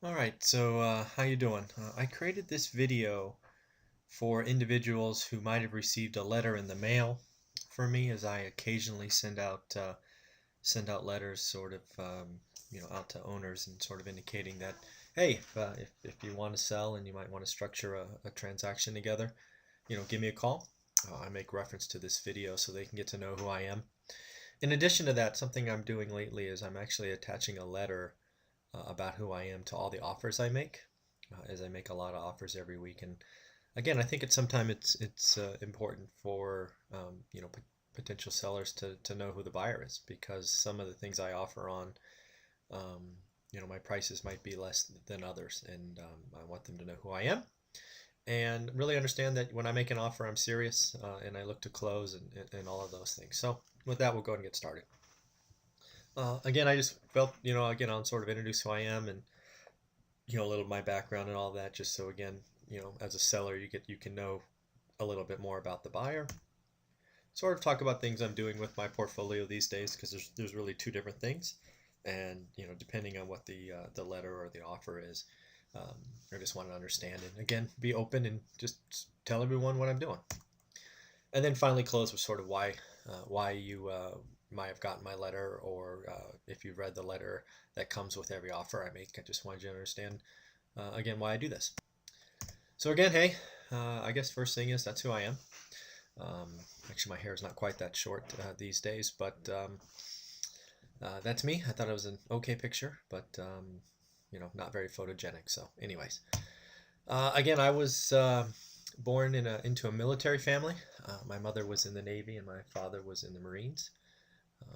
All right, so how you doing? I created this video for individuals who might have received a letter in the mail for me, as I occasionally send out letters, sort of out to owners and sort of indicating that, hey, if you want to sell and you might want to structure a transaction together, give me a call. I make reference to this video so they can get to know who I am. In addition to that, something I'm doing lately is I'm actually attaching a letter about who I am to all the offers I make, as I make a lot of offers every week. And again, I think it's important for potential sellers to know who the buyer is, because some of the things I offer on my prices might be less than others, and I want them to know who I am and really understand that when I make an offer, I'm serious, and I look to close and all of those things. So with that, we'll go ahead and get started. Again, I just felt, again, I'll sort of introduce who I am and, a little of my background and all that, just so again, as a seller, you can know a little bit more about the buyer. Sort of talk about things I'm doing with my portfolio these days, because there's really two different things, and depending on what the letter or the offer is, I just want to understand and again be open and just tell everyone what I'm doing, and then finally close with sort of why you might have gotten my letter, or if you've read the letter that comes with every offer I make. I just wanted you to understand again why I do this. So again, hey, I guess first thing is that's who I am. Actually, my hair is not quite that short these days, but that's me. I thought it was an okay picture, but not very photogenic. So, anyways, again, I was born into a military family. My mother was in the Navy and my father was in the Marines.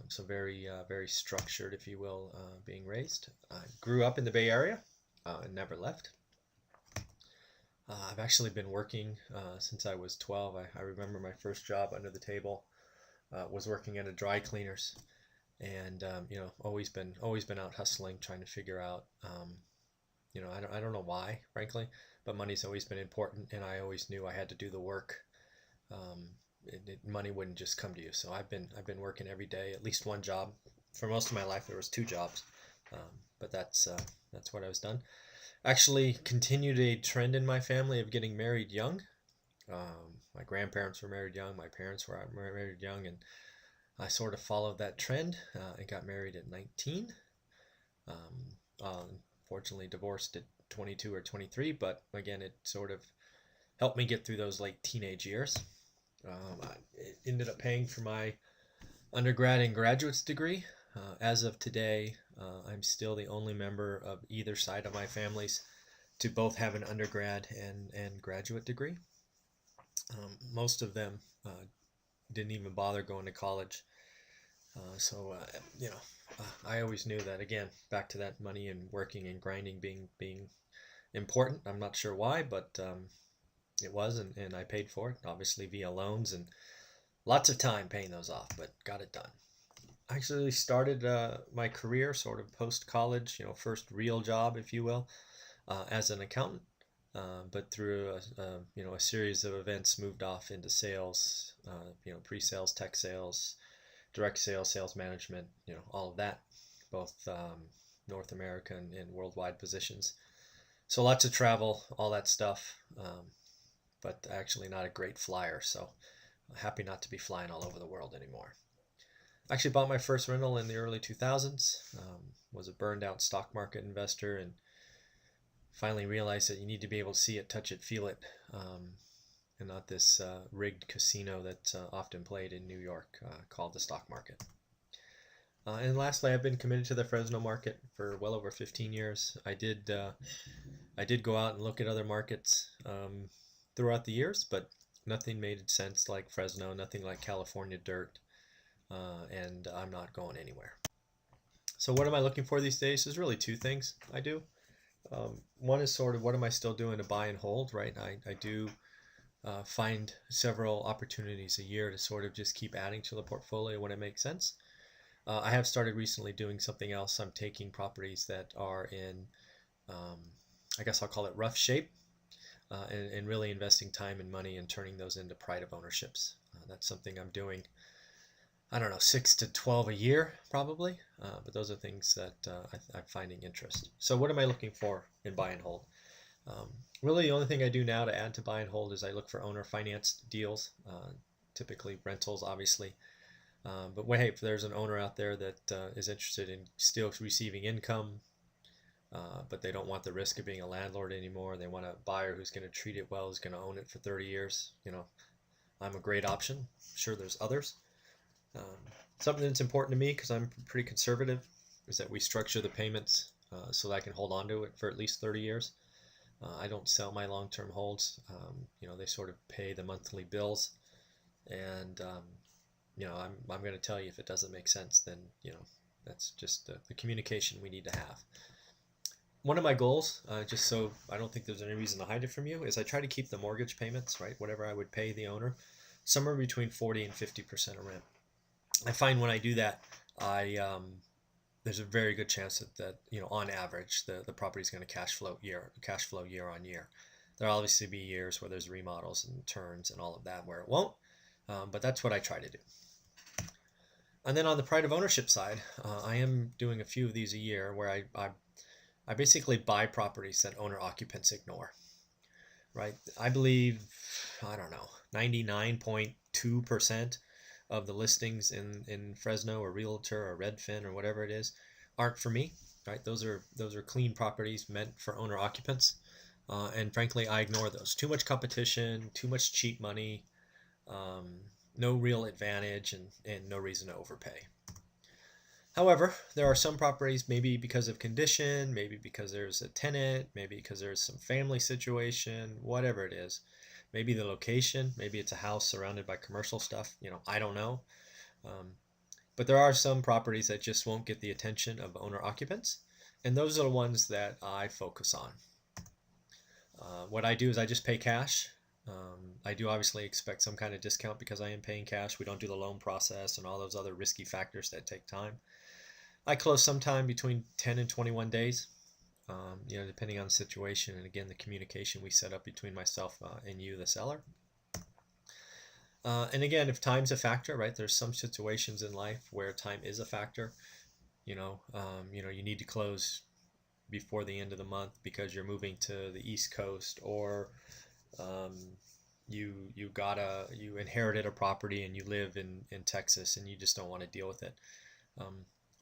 So very structured, if you will, being raised. I grew up in the Bay Area and never left. I've actually been working since I was 12. I remember my first job under the table was working at a dry cleaners, and always been out hustling, trying to figure out. I don't know why, frankly, but money's always been important, and I always knew I had to do the work. Um, Money wouldn't just come to you. So I've been working every day, at least one job. For most of my life, there was two jobs, but that's what I was done. Actually, continued a trend in my family of getting married young. My grandparents were married young. My parents were married young, and I sort of followed that trend. I got married at 19. Unfortunately, divorced at 22 or 23. But again, it sort of helped me get through those late teenage years. It ended up paying for my undergrad and graduate's degree. As of today, I'm still the only member of either side of my families to both have an undergrad and graduate degree. Most of them didn't even bother going to college. I always knew that, again, back to that money and working and grinding being important. I'm not sure why, but it was, and I paid for it, obviously via loans and lots of time paying those off, but got it done. I actually started my career sort of post college, first real job, if you will, as an accountant. But through a series of events, moved off into sales, pre-sales, tech sales, direct sales, sales management, all of that, both North America and worldwide positions. So lots of travel, all that stuff, but actually not a great flyer. So happy not to be flying all over the world anymore. Actually bought my first rental in the early 2000s. Was a burned out stock market investor, and finally realized that you need to be able to see it, touch it, feel it, and not this rigged casino that's often played in New York called the stock market. And lastly, I've been committed to the Fresno market for well over 15 years. I did go out and look at other markets throughout the years, but nothing made sense like Fresno, nothing like California dirt, and I'm not going anywhere. So what am I looking for these days? There's really two things I do. One is sort of what am I still doing to buy and hold, right? I do find several opportunities a year to sort of just keep adding to the portfolio when it makes sense. I have started recently doing something else. I'm taking properties that are in, I guess I'll call it rough shape, and really investing time and money and turning those into pride of ownerships. That's something I'm doing I don't know, 6 to 12 a year probably. But those are things that I'm finding interest. So what am I looking for in buy and hold? Um, Really, the only thing I do now to add to buy and hold is I look for owner financed deals, typically rentals, obviously. But hey, if there's an owner out there that is interested in still receiving income, but they don't want the risk of being a landlord anymore, they want a buyer who's going to treat it well, who's going to own it for 30 years, I'm a great option. I'm sure there's others. Um, Something that's important to me, because I'm pretty conservative, is that we structure the payments so that I can hold on to it for at least 30 years. I don't sell my long-term holds. They sort of pay the monthly bills, and I'm going to tell you if it doesn't make sense, then that's just the communication we need to have. One of my goals, just so I don't think there's any reason to hide it from you, is I try to keep the mortgage payments, right, whatever I would pay the owner, somewhere between 40 and 50% of rent. I find when I do that, there's a very good chance that on average the property is going to cash flow year on year. There'll obviously be years where there's remodels and turns and all of that where it won't, but that's what I try to do. And then on the pride of ownership side, I am doing a few of these a year where I basically buy properties that owner occupants ignore. Right? I believe, I don't know, 99.2% of the listings in Fresno or Realtor or Redfin or whatever it is aren't for me. Right? Those are clean properties meant for owner occupants, and frankly, I ignore those. Too much competition, too much cheap money, no real advantage, and no reason to overpay. However, there are some properties, maybe because of condition, maybe because there's a tenant, maybe because there's some family situation, whatever it is. Maybe the location, maybe it's a house surrounded by commercial stuff, I don't know. But there are some properties that just won't get the attention of owner occupants, and those are the ones that I focus on. What I do is I just pay cash. I do obviously expect some kind of discount because I am paying cash. We don't do the loan process and all those other risky factors that take time. I close sometime between 10 and 21 days, depending on the situation and again the communication we set up between myself and you, the seller. And again, if time's a factor, right? There's some situations in life where time is a factor. You need to close before the end of the month because you're moving to the East Coast, or you inherited a property and you live in Texas and you just don't want to deal with it.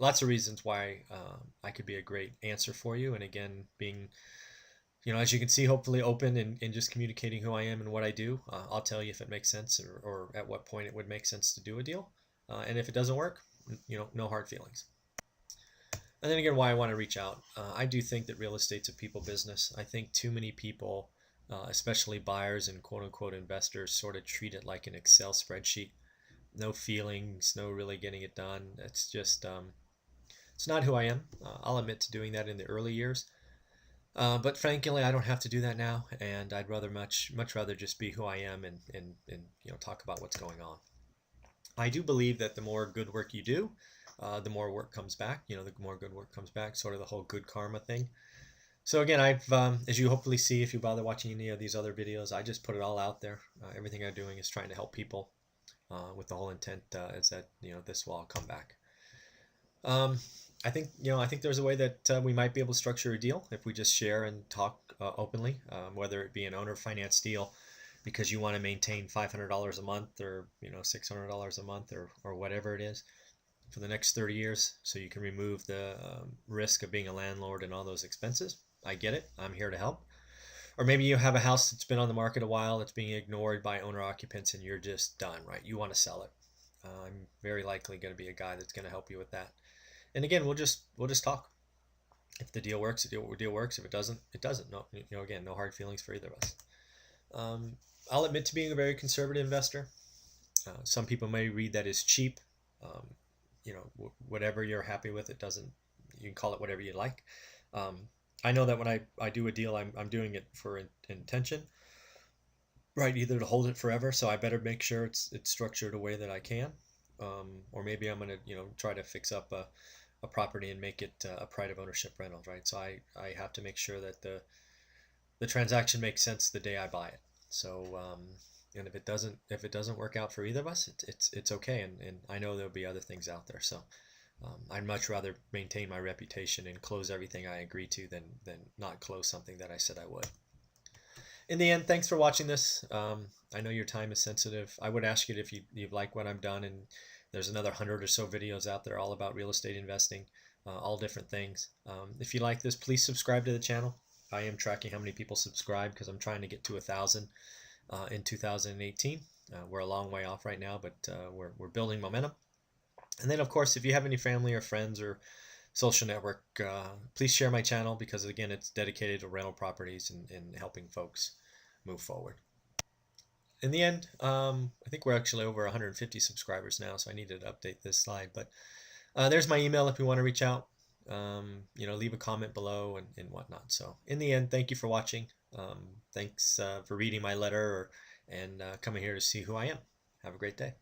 Lots of reasons why I could be a great answer for you. And again, being, as you can see, hopefully open and just communicating who I am and what I do, I'll tell you if it makes sense or at what point it would make sense to do a deal. And if it doesn't work, no hard feelings. And then again, why I want to reach out. I do think that real estate's a people business. I think too many people, especially buyers and quote unquote investors, sort of treat it like an Excel spreadsheet. No feelings, no really getting it done. It's just, it's not who I am. I'll admit to doing that in the early years. But frankly, I don't have to do that now, and I'd rather much rather just be who I am and talk about what's going on. I do believe that the more good work you do, the more work comes back. The more good work comes back, sort of the whole good karma thing. So again, I've, as you hopefully see if you bother watching any of these other videos, I just put it all out there. Everything I'm doing is trying to help people with the whole intent is that, this will all come back. I think there's a way that we might be able to structure a deal if we just share and talk openly, whether it be an owner finance deal because you want to maintain $500 a month or $600 a month or whatever it is for the next 30 years, so you can remove the risk of being a landlord and all those expenses. I get it. I'm here to help. Or maybe you have a house that's been on the market a while, it's being ignored by owner occupants, and you're just done, right? You want to sell it. I'm very likely going to be a guy that's going to help you with that. And again, we'll just talk. If the deal works, the deal works. If it doesn't, it doesn't. No, again, no hard feelings for either of us. I'll admit to being a very conservative investor. Some people may read that as cheap. Whatever you're happy with, it doesn't. You can call it whatever you like. I know that when I do a deal, I'm doing it for intention, right? Either to hold it forever, so I better make sure it's structured a way that I can, or maybe I'm gonna try to fix up a property and make it a pride of ownership rental, right? So I have to make sure that the transaction makes sense the day I buy it. So And if it doesn't work out for either of us, it's okay. And I know there'll be other things out there. So I'd much rather maintain my reputation and close everything I agree to than not close something that I said I would. In the end, thanks for watching this. I know your time is sensitive. I would ask you if you like what I've done, and there's another 100 or so videos out there all about real estate investing, all different things. If you like this, please subscribe to the channel. I am tracking how many people subscribe because I'm trying to get to 1,000 in 2018. We're a long way off right now, but we're building momentum. And then, of course, if you have any family or friends or social network, please share my channel because, again, it's dedicated to rental properties and helping folks move forward. In the end, I think we're actually over 150 subscribers now, so I needed to update this slide. But there's my email if you want to reach out. Leave a comment below and whatnot. So in the end, thank you for watching. Thanks for reading my letter and coming here to see who I am. Have a great day.